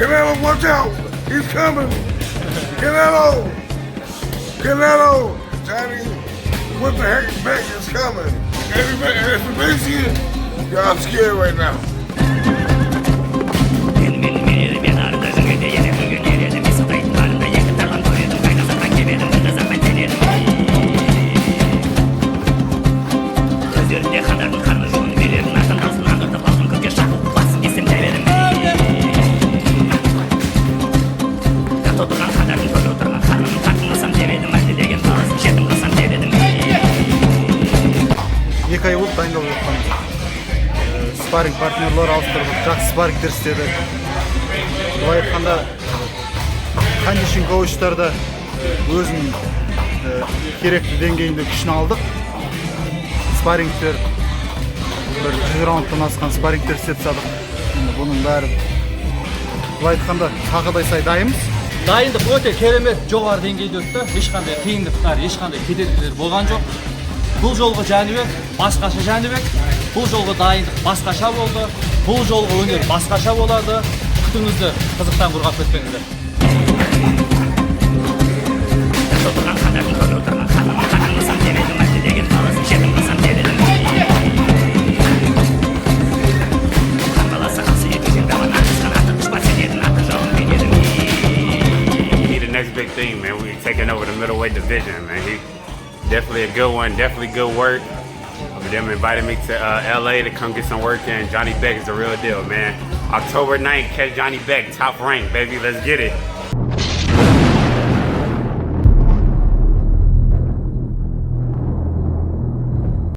Canelo, watch out! He's coming! Canelo! Canelo! Johnny, what the heck back is coming? Everybody, y'all scared right now. Екі ай болды дайындалып жатқанымыз. Спарринг партнерлар ауыстырдық, жақсы спаррингтер істедік. Былай айтқанда, кондишн коучтарда өзінің керекті деңгейінде күшін алдық. Спаррингтер, бір 100 раундтан асқан спаррингтер істеп тастадық. Бұның бәрі былай айтқанда тағыдай сай дайынбыз. Дайындық өте керемет, жоғары деңгейде өтті. Ешқандай қиындықтар, ешқандай кедергілер болған жоқ. Бұл жолғы Жәнібек басқаша Жәнібек, бұл жолғы дайындық басқаша болды, бұл жолғы өнер басқаша болады. Күтіңізді, қызықтан құрғап кетпеңіздер. Next big thing, man. We're taking over the middleweight division, man. He definitely a good one, definitely good work. Them invited me to LA to come get some work in. Johnny Beck is the real deal, man. October 9th, catch Johnny Beck, top rank, baby. Let's get it.